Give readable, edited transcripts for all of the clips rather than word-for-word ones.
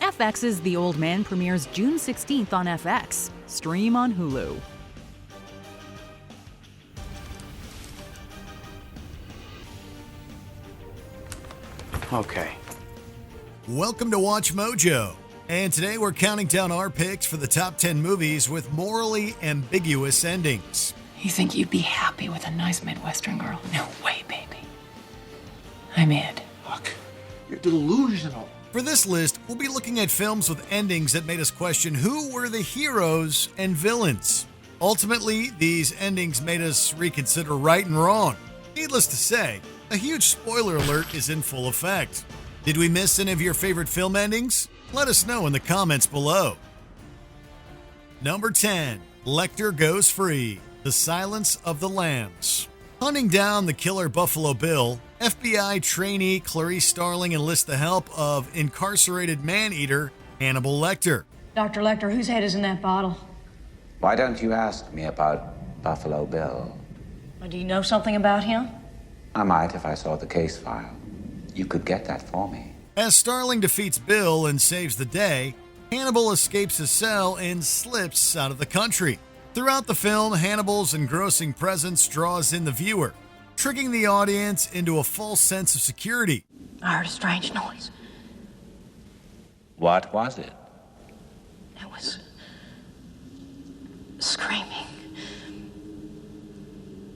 FX's The Old Man premieres June 16th on FX. Stream on Hulu. Okay. Welcome to Watch Mojo. And today we're counting down our picks for the top 10 movies with morally ambiguous endings. You think you'd be happy with a nice Midwestern girl? No way, baby. I'm in. Look, you're delusional. For this list, we'll be looking at films with endings that made us question who were the heroes and villains. Ultimately, these endings made us reconsider right and wrong. Needless to say, a huge spoiler alert is in full effect. Did we miss any of your favorite film endings? Let us know in the comments below. Number 10, Lecter Goes Free, The Silence of the Lambs. Hunting down the killer Buffalo Bill, FBI trainee Clarice Starling enlists the help of incarcerated man-eater Hannibal Lecter. Dr. Lecter, whose head is in that bottle? Why don't you ask me about Buffalo Bill? Well, do you know something about him? I might if I saw the case file. You could get that for me. As Starling defeats Bill and saves the day, Hannibal escapes his cell and slips out of the country. Throughout the film, Hannibal's engrossing presence draws in the viewer, tricking the audience into a false sense of security. I heard a strange noise. What was it? It was screaming.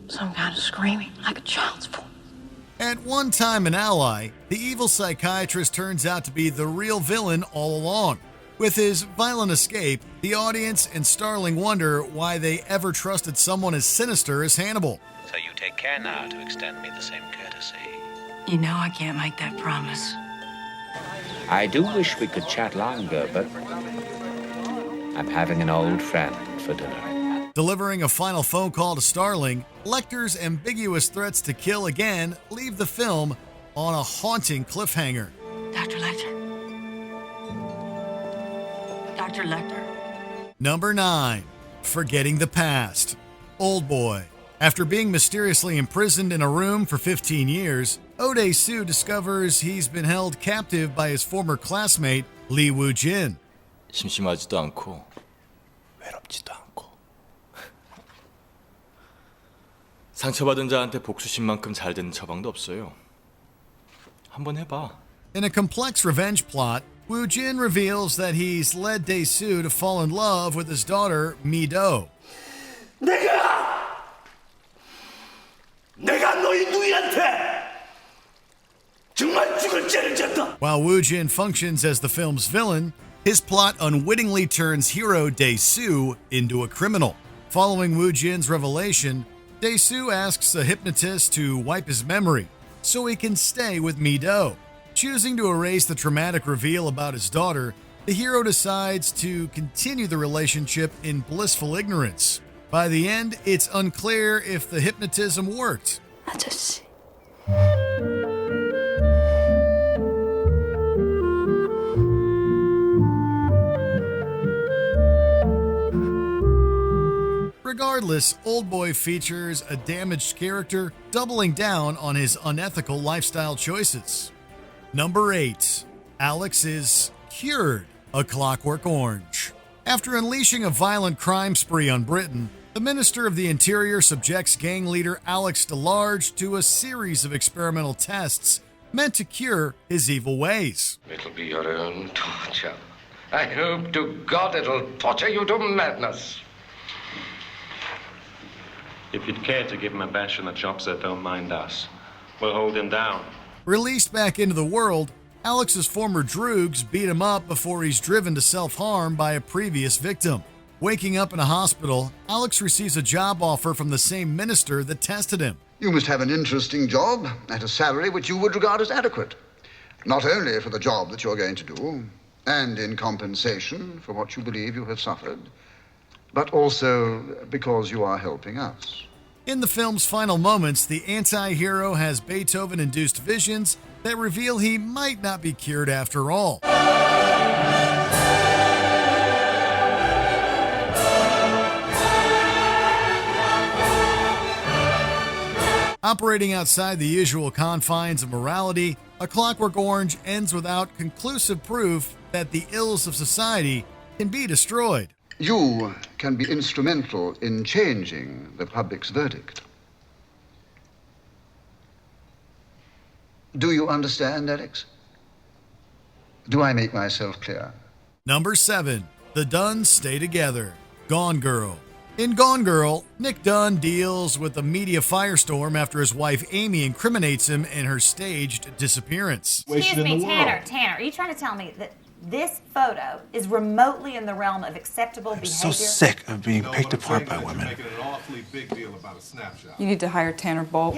Some kind of screaming, like a child's voice. At one time an ally, the evil psychiatrist turns out to be the real villain all along. With his violent escape, the audience and Starling wonder why they ever trusted someone as sinister as Hannibal. So you take care now to extend me the same courtesy. You know I can't make that promise. I do wish we could chat longer, but I'm having an old friend for dinner. Delivering a final phone call to Starling, Lecter's ambiguous threats to kill again leave the film on a haunting cliffhanger. Dr. Lecter. Dr. Lecter. Number 9, Forgetting the Past. Oldboy. After being mysteriously imprisoned in a room for 15 years, Odae-soo discovers he's been held captive by his former classmate, Lee Woo-jin. 심심하지도 않고 외롭지도 않고 상처받은 자한테 복수심만큼 잘 되는 처방도 없어요. 한번 해봐. In a complex revenge plot, Woo-jin reveals that he's led Dae-soo to fall in love with his daughter, Mi-do. 내가 너희 누이한테 정말 죽을 죄를 졌다. While Woo-jin functions as the film's villain, his plot unwittingly turns hero Dae-soo into a criminal. Following Woo-jin's revelation, Dae-soo asks a hypnotist to wipe his memory so he can stay with Mi-do. Choosing to erase the traumatic reveal about his daughter, the hero decides to continue the relationship in blissful ignorance. By the end, it's unclear if the hypnotism worked. 아저씨. Regardless, Oldboy features a damaged character doubling down on his unethical lifestyle choices. Number 8. Alex is cured, A Clockwork Orange. After unleashing a violent crime spree on Britain, the Minister of the Interior subjects gang leader Alex DeLarge to a series of experimental tests meant to cure his evil ways. It'll be your own torture. I hope to God it'll torture you to madness. If you'd care to give him a bash in the chops, sir, don't mind us. We'll hold him down. Released back into the world, Alex's former droogs beat him up before he's driven to self-harm by a previous victim. Waking up in a hospital, Alex receives a job offer from the same minister that tested him. You must have an interesting job at a salary which you would regard as adequate. Not only for the job that you're going to do, and in compensation for what you believe you have suffered, but also because you are helping us. In the film's final moments, the anti-hero has Beethoven-induced visions that reveal he might not be cured after all. Operating outside the usual confines of morality, A Clockwork Orange ends without conclusive proof that the ills of society can be destroyed. You can be instrumental in changing the public's verdict. Do you understand, Alex? Do I make myself clear? Number 7. The Dunns Stay Together. Gone Girl. In Gone Girl, Nick Dunn deals with a media firestorm after his wife Amy incriminates him in her staged disappearance. Excuse me, Tanner, are you trying to tell me that this photo is remotely in the realm of acceptable behavior? So sick of being picked apart by women. You need to hire Tanner Bolt.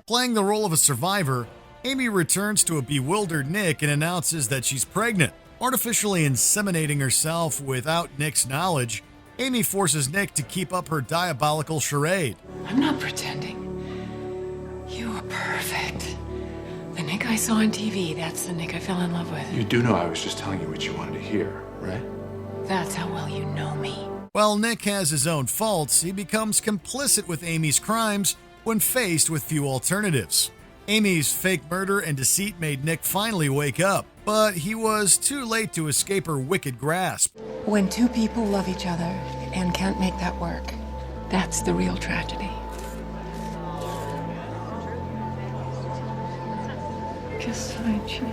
Playing the role of a survivor, Amy returns to a bewildered Nick and announces that she's pregnant. Artificially inseminating herself without Nick's knowledge, Amy forces Nick to keep up her diabolical charade. I'm not pretending. You are perfect. The Nick I saw on TV, that's the Nick I fell in love with. You do know I was just telling you what you wanted to hear, right? That's how well you know me. While Nick has his own faults, he becomes complicit with Amy's crimes when faced with few alternatives. Amy's fake murder and deceit made Nick finally wake up, but he was too late to escape her wicked grasp. When two people love each other and can't make that work, that's the real tragedy. Kiss my cheek.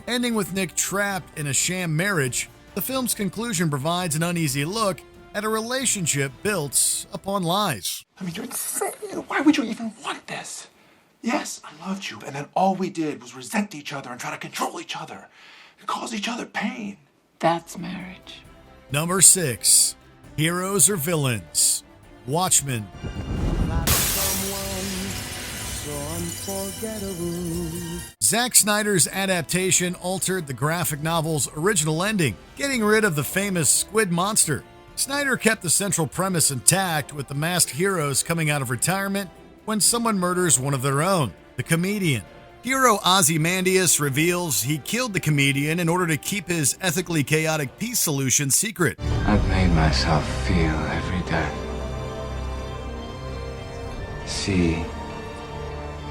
Ending with Nick trapped in a sham marriage, the film's conclusion provides an uneasy look at a relationship built upon lies. I mean, you're insane. Why would you even want this? Yes, I loved you, and then all we did was resent each other and try to control each other and cause each other pain. That's marriage. Number 6. Heroes or Villains. Watchmen. Zack Snyder's adaptation altered the graphic novel's original ending, getting rid of the famous squid monster. Snyder kept the central premise intact, with the masked heroes coming out of retirement when someone murders one of their own, the comedian. Hero Ozymandias reveals he killed the comedian in order to keep his ethically chaotic peace solution secret. I've made myself feel every day. See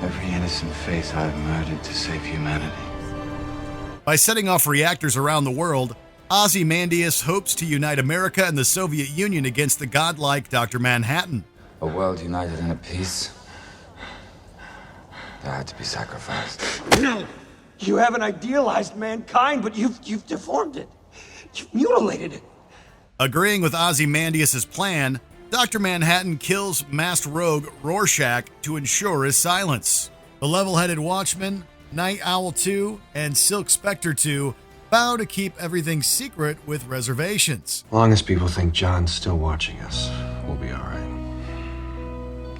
every innocent face I've murdered to save humanity. By setting off reactors around the world, Ozymandias hopes to unite America and the Soviet Union against the godlike Dr. Manhattan. A world united in a peace that had to be sacrificed. No! You haven't idealized mankind, but you've deformed it. You've mutilated it. Agreeing with Ozymandias' plan, Dr. Manhattan kills masked rogue Rorschach to ensure his silence. The level-headed Watchmen, Night Owl 2, and Silk Spectre 2 vow to keep everything secret with reservations. As long as people think John's still watching us, we'll be all right.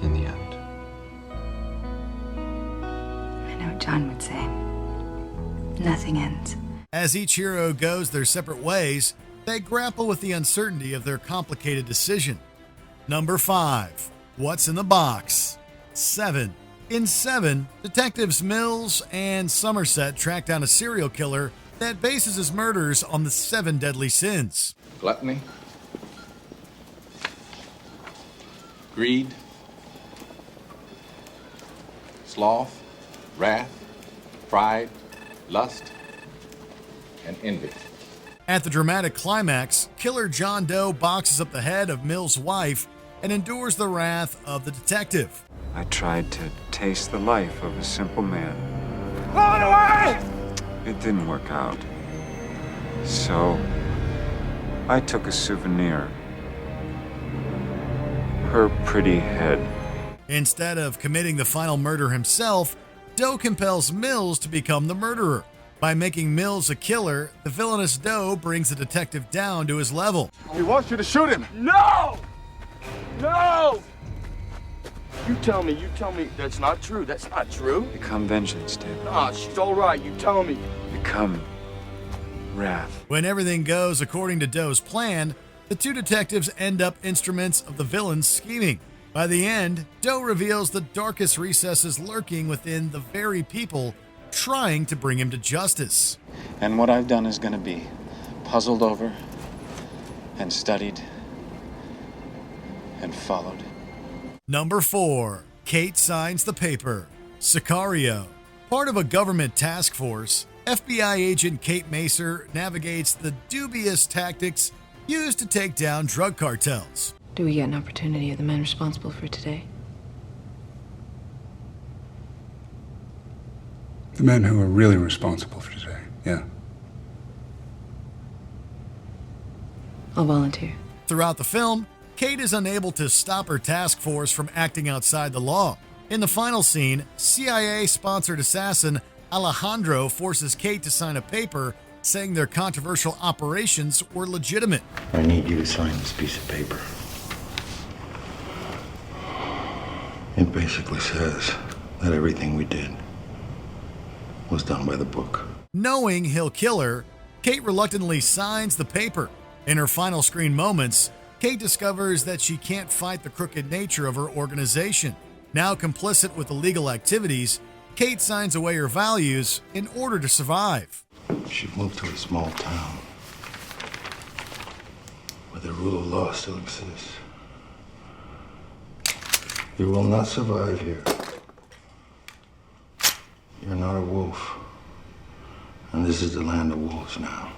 In the end. I know what John would say. Nothing ends. As each hero goes their separate ways, they grapple with the uncertainty of their complicated decision. Number 5. What's in the Box? 7. In 7, detectives Mills and Somerset track down a serial killer that bases his murders on the 7 deadly sins. Gluttony, Greed, sloth, wrath, pride, lust, and envy. At the dramatic climax, killer John Doe boxes up the head of Mills' wife and endures the wrath of the detective. I tried to taste the life of a simple man. Run away! It didn't work out. So, I took a souvenir. Her pretty head. Instead of committing the final murder himself, Doe compels Mills to become the murderer. By making Mills a killer, the villainous Doe brings the detective down to his level. He wants you to shoot him. No! No! You tell me that's not true. That's not true. Become vengeance, David. Ah, she's all right. You tell me. Become wrath. When everything goes according to Doe's plan, the two detectives end up instruments of the villain's scheming. By the end, Doe reveals the darkest recesses lurking within the very people trying to bring him to justice. And what I've done is going to be puzzled over and studied and followed. Number 4. Kate signs the paper. Sicario. Part of a government task force, FBI agent Kate Macer navigates the dubious tactics used to take down drug cartels. Do we get an opportunity of the men responsible for today? The men who are really responsible for today, yeah. I'll volunteer. Throughout the film, Kate is unable to stop her task force from acting outside the law. In the final scene, CIA-sponsored assassin Alejandro forces Kate to sign a paper saying their controversial operations were legitimate. I need you to sign this piece of paper. It basically says that everything we did was done by the book. Knowing he'll kill her, Kate reluctantly signs the paper. In her final screen moments, Kate discovers that she can't fight the crooked nature of her organization. Now complicit with illegal activities, Kate signs away her values in order to survive. She moved to a small town where the rule of law still exists. You will not survive here. You're not a wolf, and this is the land of wolves now.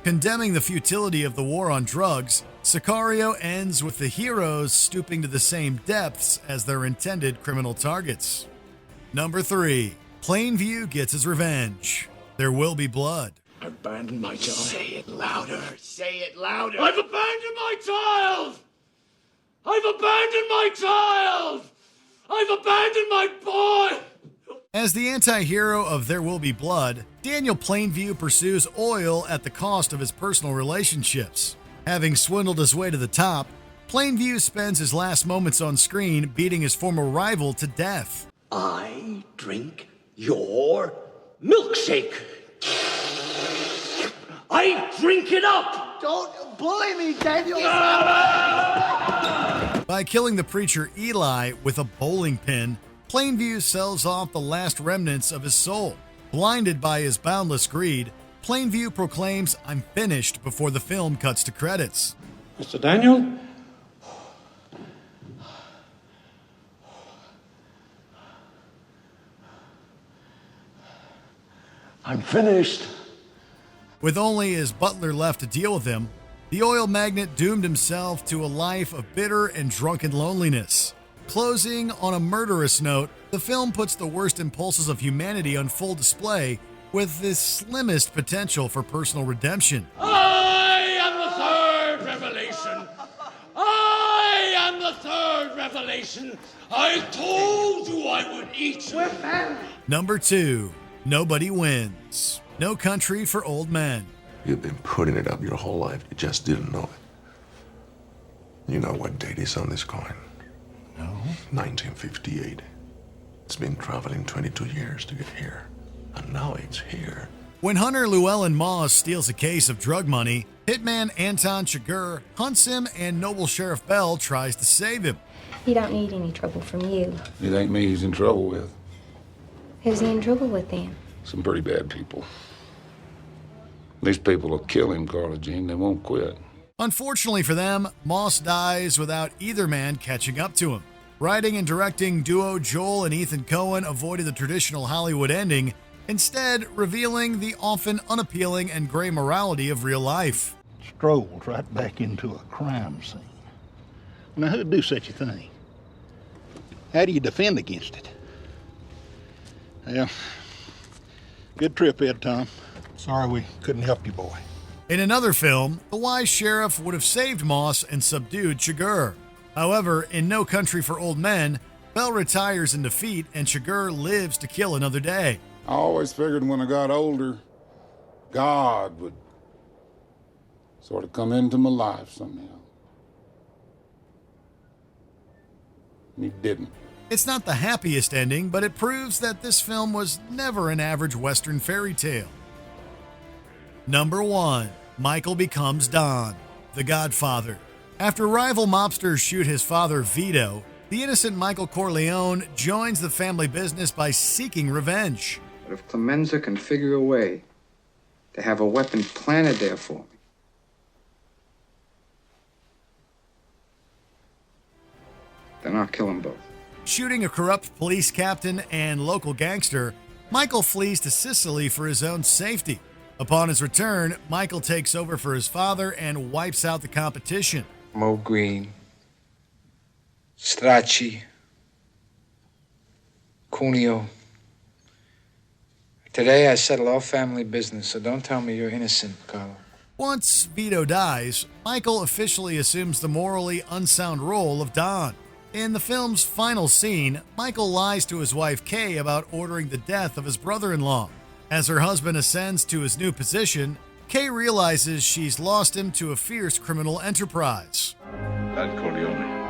Condemning the futility of the war on drugs, Sicario ends with the heroes stooping to the same depths as their intended criminal targets. Number 3. Plainview gets his revenge. There will be blood. Abandoned my child. Say it louder. Say it louder. I've abandoned my child! I've abandoned my child! I've abandoned my boy! As the anti-hero of There Will Be Blood, Daniel Plainview pursues oil at the cost of his personal relationships. Having swindled his way to the top, Plainview spends his last moments on screen beating his former rival to death. I drink your milkshake. I drink it up. Don't bully me, Daniel. By killing the preacher Eli with a bowling pin, Plainview sells off the last remnants of his soul. Blinded by his boundless greed, Plainview proclaims, "I'm finished," before the film cuts to credits. Mr. Daniel? I'm finished. With only his butler left to deal with him, the oil magnate doomed himself to a life of bitter and drunken loneliness. Closing on a murderous note, the film puts the worst impulses of humanity on full display with the slimmest potential for personal redemption. I am the third revelation. I am the third revelation. I told you I would eat you. Number 2. Nobody Wins. No Country for Old Men. You've been putting it up your whole life. You just didn't know it. You know what date is on this coin? No. 1958. It's been traveling 22 years to get here. And now it's here. When Hunter Llewellyn Moss steals a case of drug money, hitman Anton Chigurh hunts him and Noble Sheriff Bell tries to save him. He don't need any trouble from you. It ain't me he's in trouble with. Who's he in trouble with then? Some pretty bad people. These people will kill him, Carla Jean. They won't quit. Unfortunately for them, Moss dies without either man catching up to him. Writing and directing duo Joel and Ethan Coen avoided the traditional Hollywood ending, instead revealing the often unappealing and gray morality of real life. Strolled right back into a crime scene. Now, who'd do such a thing? How do you defend against it? Well, good trip, Ed, Tom. Sorry we couldn't help you, boy. In another film, the wise sheriff would have saved Moss and subdued Chigurh. However, in No Country for Old Men, Bell retires in defeat and Chigurh lives to kill another day. I always figured when I got older, God would sort of come into my life somehow. And he didn't. It's not the happiest ending, but it proves that this film was never an average Western fairy tale. Number 1. Michael Becomes Don. The Godfather. After rival mobsters shoot his father Vito, the innocent Michael Corleone joins the family business by seeking revenge. But if Clemenza can figure a way to have a weapon planted there for me, then I'll kill them both. Shooting a corrupt police captain and local gangster, Michael flees to Sicily for his own safety. Upon his return, Michael takes over for his father and wipes out the competition. Mo Green, Stracci, Cuneo. Today I settle all family business, so don't tell me you're innocent, Carlo. Once Vito dies, Michael officially assumes the morally unsound role of Don. In the film's final scene, Michael lies to his wife Kay about ordering the death of his brother-in-law. As her husband ascends to his new position, Kay realizes she's lost him to a fierce criminal enterprise. That Corleone.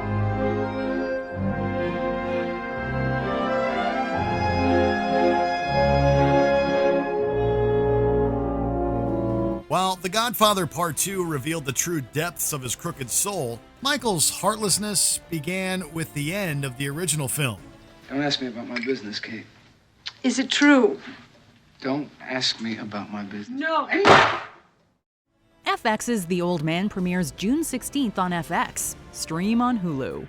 While The Godfather Part 2 revealed the true depths of his crooked soul, Michael's heartlessness began with the end of the original film. Don't ask me about my business, Kate. Is it true? Don't ask me about my business. No. FX's The Old Man premieres June 16th on FX. Stream on Hulu.